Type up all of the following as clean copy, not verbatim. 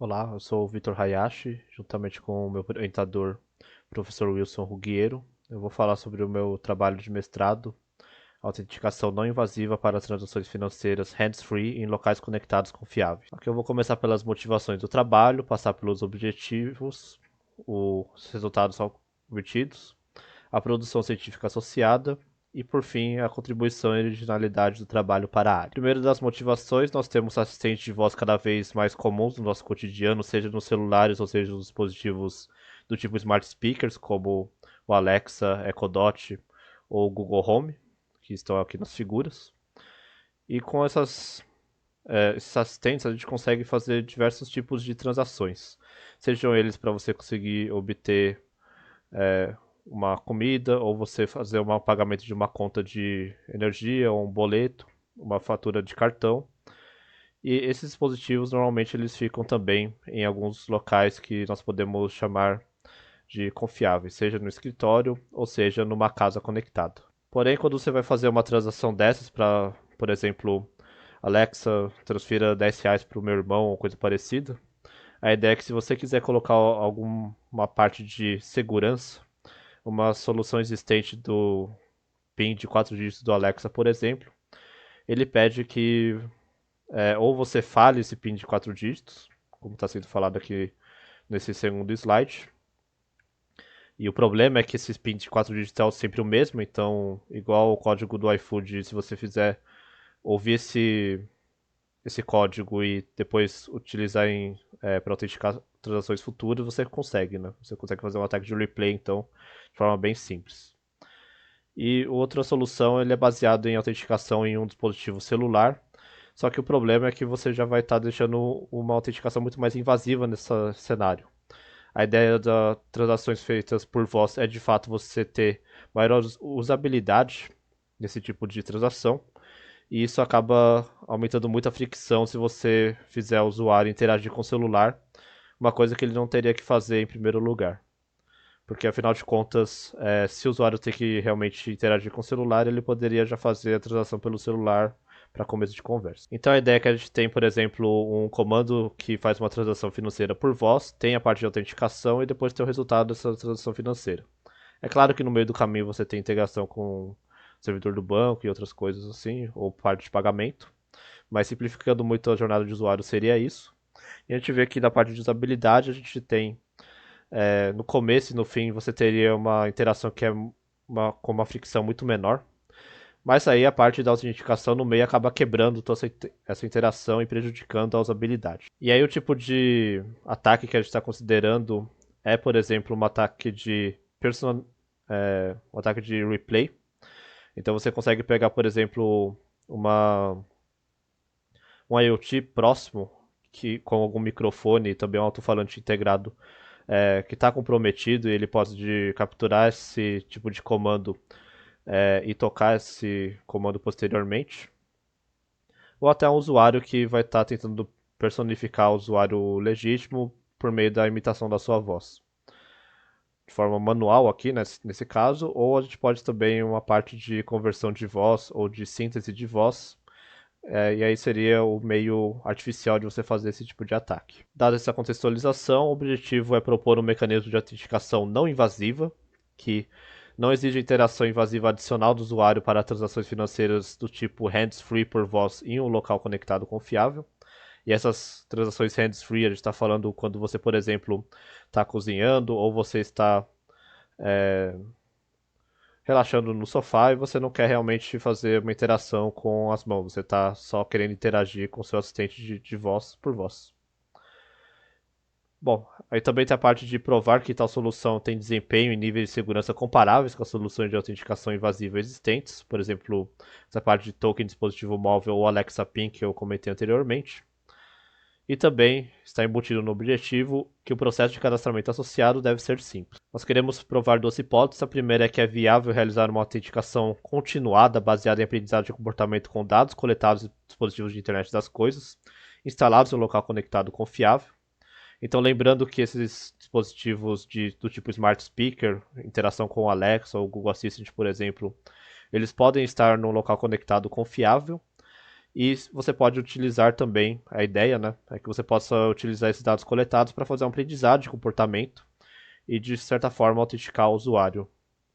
Olá, eu sou o Vitor Hayashi, juntamente com o meu orientador, professor Wilson Ruggiero. Eu vou falar sobre o meu trabalho de mestrado, autenticação não invasiva para transações financeiras hands-free em locais conectados confiáveis. Aqui eu vou começar pelas motivações do trabalho, passar pelos objetivos, os resultados obtidos, a produção científica associada e, por fim, a contribuição e originalidade do trabalho para a área. Primeiro das motivações, nós temos assistentes de voz cada vez mais comuns no nosso cotidiano, seja nos celulares ou seja nos dispositivos do tipo smart speakers, como o Alexa, Echo Dot ou o Google Home, que estão aqui nas figuras. E com esses assistentes a gente consegue fazer diversos tipos de transações, sejam eles para você conseguir obter é, uma comida, ou você fazer um pagamento de uma conta de energia, ou um boleto, uma fatura de cartão. E esses dispositivos normalmente eles ficam também em alguns locais que nós podemos chamar de confiáveis, seja no escritório ou seja numa casa conectada. Porém, quando você vai fazer uma transação dessas para, por exemplo, Alexa, transfira R$ 10 para o meu irmão ou coisa parecida, a ideia é que se você quiser colocar alguma parte de segurança, uma solução existente do PIN de 4 dígitos do Alexa, por exemplo, ele pede que ou você fale esse PIN de 4 dígitos, como está sendo falado aqui nesse segundo slide. E o problema é que esse PIN de 4 dígitos é sempre o mesmo, então, igual o código do iFood, se você fizer ouvir esse código e depois utilizar para autenticar transações futuras, você consegue, né? Você consegue fazer um ataque de replay, então, de forma bem simples. E outra solução ele é baseado em autenticação em um dispositivo celular. Só que o problema é que você já vai estar deixando uma autenticação muito mais invasiva nesse cenário. A ideia das transações feitas por voz é de fato você ter maior usabilidade nesse tipo de transação. E isso acaba aumentando muito a fricção se você fizer o usuário interagir com o celular, uma coisa que ele não teria que fazer em primeiro lugar. Porque afinal de contas, se o usuário tem que realmente interagir com o celular, ele poderia já fazer a transação pelo celular para começo de conversa. Então a ideia é que a gente tem, por exemplo, um comando que faz uma transação financeira por voz, tem a parte de autenticação e depois tem o resultado dessa transação financeira. É claro que no meio do caminho você tem integração com o servidor do banco e outras coisas assim, ou parte de pagamento, mas simplificando muito a jornada de usuário seria isso. E a gente vê que na parte de usabilidade a gente tem no começo e no fim você teria uma interação que é com uma fricção muito menor. Mas aí a parte da autenticação no meio acaba quebrando toda essa interação e prejudicando a usabilidade. E aí o tipo de ataque que a gente está considerando é, por exemplo, um ataque de replay. Então você consegue pegar, por exemplo, um IoT próximo que com algum microfone e também um alto-falante integrado que está comprometido e ele pode capturar esse tipo de comando e tocar esse comando posteriormente. Ou até um usuário que vai estar tentando personificar o usuário legítimo por meio da imitação da sua voz. De forma manual aqui, nesse caso, ou a gente pode também uma parte de conversão de voz ou de síntese de voz, e aí seria o meio artificial de você fazer esse tipo de ataque. Dada essa contextualização, o objetivo é propor um mecanismo de autenticação não invasiva, que não exige interação invasiva adicional do usuário para transações financeiras do tipo hands-free por voz em um local conectado confiável. E essas transações hands-free, a gente está falando quando você, por exemplo, está cozinhando ou você está relaxando no sofá e você não quer realmente fazer uma interação com as mãos, você está só querendo interagir com seu assistente de voz por voz. Bom, aí também tem a parte de provar que tal solução tem desempenho e níveis de segurança comparáveis com as soluções de autenticação invasiva existentes, por exemplo, essa parte de token dispositivo móvel ou Alexa PIN que eu comentei anteriormente. E também está embutido no objetivo que o processo de cadastramento associado deve ser simples. Nós queremos provar duas hipóteses. A primeira é que é viável realizar uma autenticação continuada baseada em aprendizado de comportamento com dados coletados em dispositivos de internet das coisas, instalados em um local conectado confiável. Então, lembrando que esses dispositivos do tipo Smart Speaker, interação com o Alexa ou o Google Assistant, por exemplo, eles podem estar num local conectado confiável E você pode utilizar também, a ideia, né, é que você possa utilizar esses dados coletados para fazer um aprendizado de comportamento e, de certa forma, autenticar o usuário,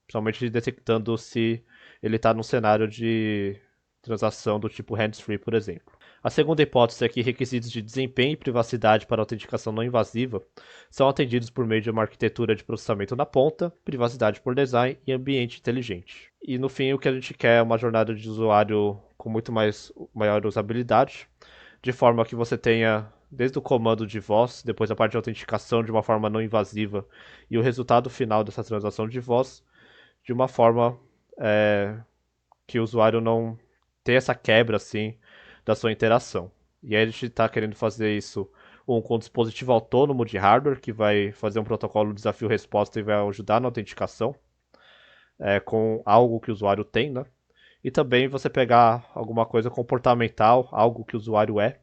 principalmente detectando se ele está num cenário de transação do tipo hands-free, por exemplo. A segunda hipótese é que requisitos de desempenho e privacidade para autenticação não invasiva são atendidos por meio de uma arquitetura de processamento na ponta, privacidade por design e ambiente inteligente. E no fim, o que a gente quer é uma jornada de usuário com muito maior usabilidade, de forma que você tenha desde o comando de voz, depois a parte de autenticação de uma forma não invasiva e o resultado final dessa transação de voz de uma forma é, que o usuário não tenha essa quebra assim da sua interação. E aí a gente está querendo fazer isso com um dispositivo autônomo de hardware que vai fazer um protocolo desafio-resposta e vai ajudar na autenticação com algo que o usuário tem, né? E também você pegar alguma coisa comportamental, algo que o usuário é,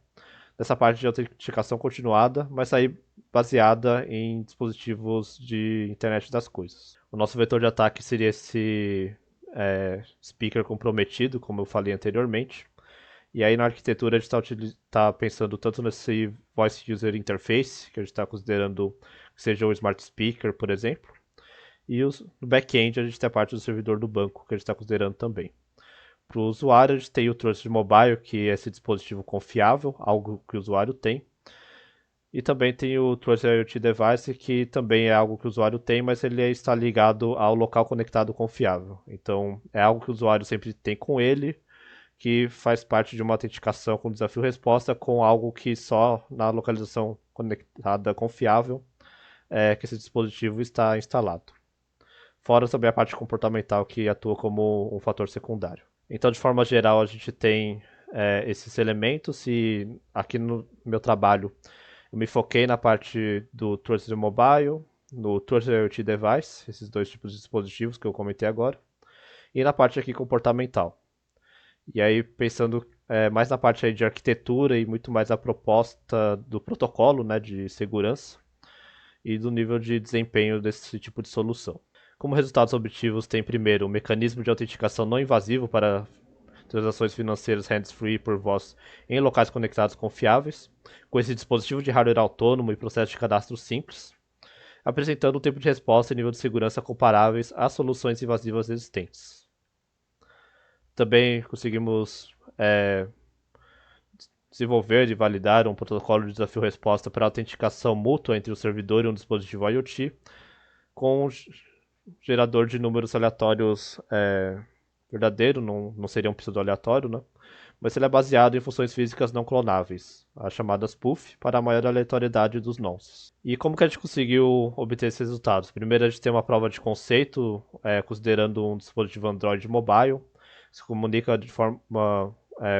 dessa parte de autenticação continuada, mas aí baseada em dispositivos de internet das coisas. O nosso vetor de ataque seria esse speaker comprometido, como eu falei anteriormente. E aí na arquitetura a gente está pensando tanto nesse Voice User Interface, que a gente está considerando que seja o Smart Speaker, por exemplo, e no back-end a gente tem a parte do servidor do banco, que a gente está considerando também. Para o usuário, a gente tem o Trusted Mobile, que é esse dispositivo confiável, algo que o usuário tem. E também tem o Trusted IoT Device, que também é algo que o usuário tem, mas ele está ligado ao local conectado confiável. Então, é algo que o usuário sempre tem com ele, que faz parte de uma autenticação com desafio-resposta, com algo que só na localização conectada confiável que esse dispositivo está instalado. Fora também a parte comportamental, que atua como um fator secundário. Então, de forma geral, a gente tem esses elementos e aqui no meu trabalho eu me foquei na parte do Trusted Mobile, no Trusted IoT Device, esses dois tipos de dispositivos que eu comentei agora, e na parte aqui comportamental. E aí, pensando mais na parte aí de arquitetura e muito mais a proposta do protocolo, né, de segurança e do nível de desempenho desse tipo de solução. Como resultados objetivos, tem primeiro um mecanismo de autenticação não invasivo para transações financeiras hands-free por voz em locais conectados confiáveis, com esse dispositivo de hardware autônomo e processo de cadastro simples, apresentando um tempo de resposta e nível de segurança comparáveis às soluções invasivas existentes. Também conseguimos desenvolver e validar um protocolo de desafio-resposta para autenticação mútua entre o servidor e um dispositivo IoT, com um gerador de números aleatórios verdadeiro, não seria um pseudo aleatório, né? Mas ele é baseado em funções físicas não clonáveis, as chamadas PUF, para a maior aleatoriedade dos nonces. E como que a gente conseguiu obter esses resultados? Primeiro, a gente tem uma prova de conceito, considerando um dispositivo Android mobile, que se comunica de forma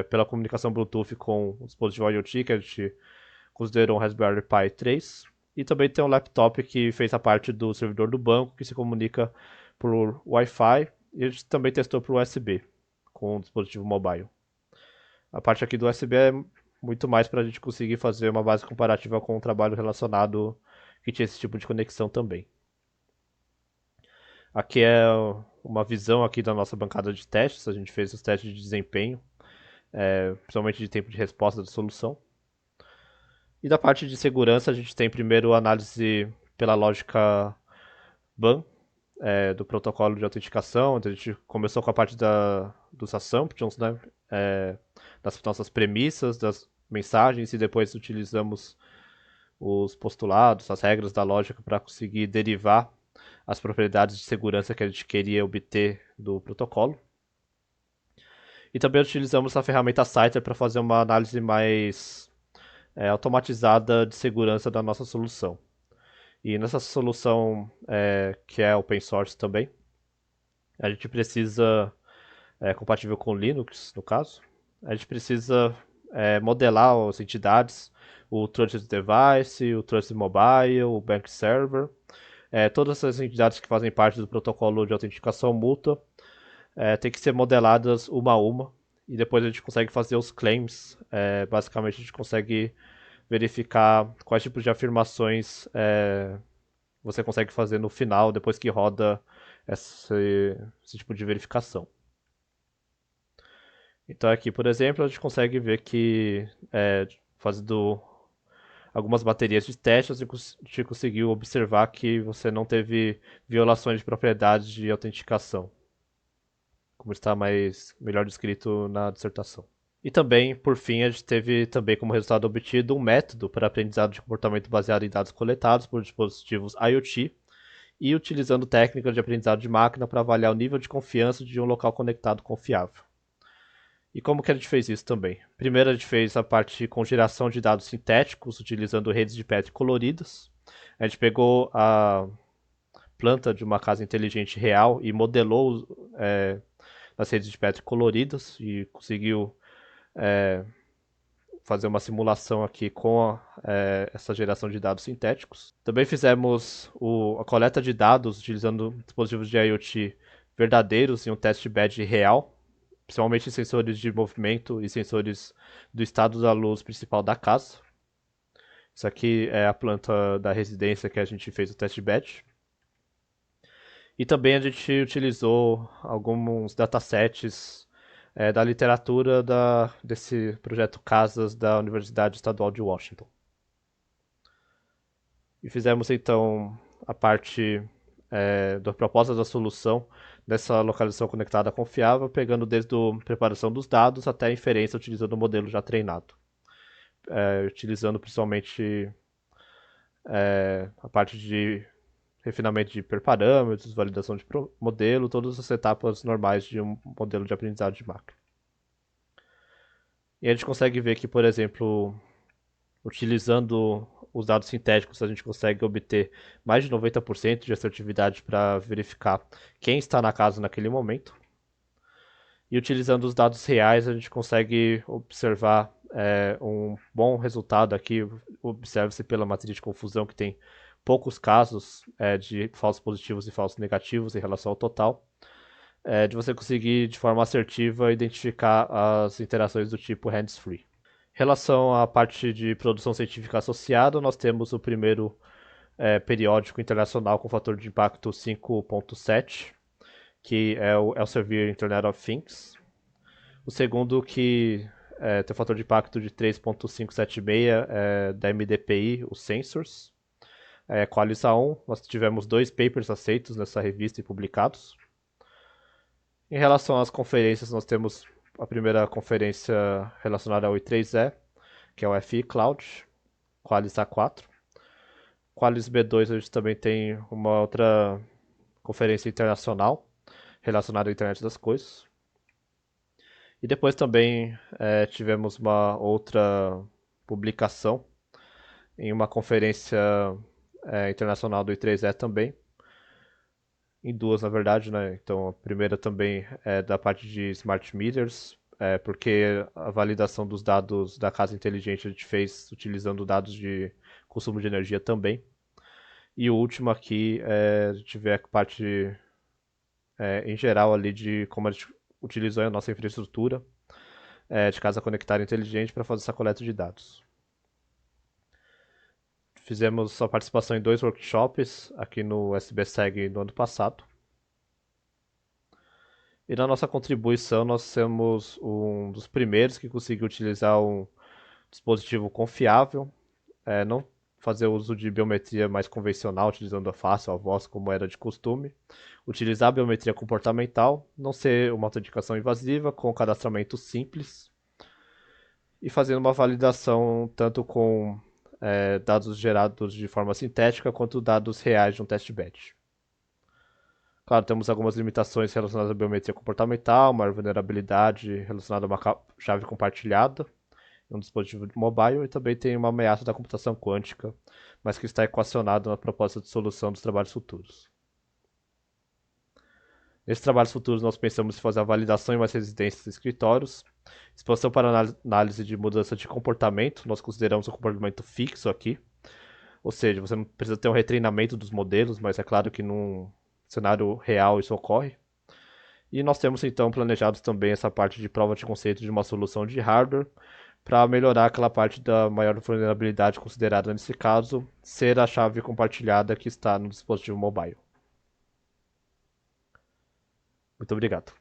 pela comunicação Bluetooth com o dispositivo IoT, que a gente considerou um Raspberry Pi 3. E também tem um laptop que fez a parte do servidor do banco, que se comunica por Wi-Fi, e a gente também testou por USB, com o dispositivo mobile. A parte aqui do USB é muito mais para a gente conseguir fazer uma base comparativa com um trabalho relacionado que tinha esse tipo de conexão também. Aqui é uma visão aqui da nossa bancada de testes. A gente fez os testes de desempenho, principalmente de tempo de resposta da solução. E da parte de segurança, a gente tem primeiro a análise pela lógica BAN, do protocolo de autenticação. Então a gente começou com a parte dos assumptions, né? Das nossas premissas, das mensagens, e depois utilizamos os postulados, as regras da lógica para conseguir derivar as propriedades de segurança que a gente queria obter do protocolo. E também utilizamos a ferramenta Citer para fazer uma análise mais automatizada de segurança da nossa solução. E nessa solução, que é open source também, a gente precisa, compatível com Linux, no caso, a gente precisa modelar as entidades, o Trusted Device, o Trusted Mobile, o Bank Server, todas essas entidades que fazem parte do protocolo de autenticação mútua tem que ser modeladas uma a uma, e depois a gente consegue fazer os claims. Basicamente, a gente consegue verificar quais tipos de afirmações você consegue fazer no final, depois que roda esse tipo de verificação. Então aqui, por exemplo, a gente consegue ver que fazendo algumas baterias de testes, a gente conseguiu observar que você não teve violações de propriedades de autenticação, como está melhor descrito na dissertação. E também, por fim, a gente teve também como resultado obtido um método para aprendizado de comportamento baseado em dados coletados por dispositivos IoT e utilizando técnicas de aprendizado de máquina para avaliar o nível de confiança de um local conectado confiável. E como que a gente fez isso também? Primeiro a gente fez a parte com geração de dados sintéticos, utilizando redes de Petri coloridas. A gente pegou a planta de uma casa inteligente real e modelou nas redes de Petri coloridas e conseguiu fazer uma simulação aqui com essa geração de dados sintéticos. Também fizemos a coleta de dados utilizando dispositivos de IoT verdadeiros em um teste bed real, principalmente sensores de movimento e sensores do estado da luz principal da casa. Isso aqui é a planta da residência que a gente fez o teste bed. E também a gente utilizou alguns datasets da literatura desse projeto Casas da Universidade Estadual de Washington. E fizemos então a parte da proposta da solução dessa localização conectada confiável, pegando desde a preparação dos dados até a inferência utilizando o modelo já treinado. Utilizando principalmente a parte de refinamento de hiperparâmetros, validação de modelo, todas as etapas normais de um modelo de aprendizado de máquina. E a gente consegue ver que, por exemplo, utilizando os dados sintéticos, a gente consegue obter mais de 90% de assertividade para verificar quem está na casa naquele momento. E utilizando os dados reais, a gente consegue observar um bom resultado aqui. Observa-se pela matriz de confusão que tem poucos casos de falsos positivos e falsos negativos em relação ao total. De você conseguir, de forma assertiva, identificar as interações do tipo hands-free. Em relação à parte de produção científica associada, nós temos o primeiro periódico internacional com fator de impacto 5.7, que é o Elsevier Internet of Things. O segundo que tem um fator de impacto de 3.576 da MDPI, os Sensors. Qualis A1, nós tivemos 2 papers aceitos nessa revista e publicados. Em relação às conferências, nós temos a primeira conferência relacionada ao I3E, que é o FI Cloud, Qualis A4. Qualis B2 a gente também tem uma outra conferência internacional relacionada à internet das coisas. E depois também tivemos uma outra publicação em uma conferência internacional do I3E também, em duas na verdade, né? Então a primeira também é da parte de smart meters, porque a validação dos dados da casa inteligente a gente fez utilizando dados de consumo de energia também. E o último aqui a gente vê a parte em geral ali de como a gente utilizou a nossa infraestrutura de casa conectada inteligente para fazer essa coleta de dados. Fizemos a participação em 2 workshops aqui no SBSeg no ano passado. E na nossa contribuição nós somos um dos primeiros que conseguiu utilizar um dispositivo confiável, não fazer uso de biometria mais convencional, utilizando a face ou a voz como era de costume, utilizar a biometria comportamental, não ser uma autenticação invasiva, com cadastramento simples, e fazendo uma validação tanto com dados gerados de forma sintética quanto dados reais de um teste bed. Claro, temos algumas limitações relacionadas à biometria comportamental, maior vulnerabilidade relacionada a uma chave compartilhada em um dispositivo mobile e também tem uma ameaça da computação quântica, mas que está equacionado na proposta de solução dos trabalhos futuros. Nesses trabalhos futuros, nós pensamos em fazer a validação em mais residências e escritórios, expansão para análise de mudança de comportamento, nós consideramos o comportamento fixo aqui, ou seja, você não precisa ter um retreinamento dos modelos, mas é claro que num cenário real isso ocorre. E nós temos então planejados também essa parte de prova de conceito de uma solução de hardware para melhorar aquela parte da maior vulnerabilidade considerada nesse caso, ser a chave compartilhada que está no dispositivo mobile. Muito obrigado.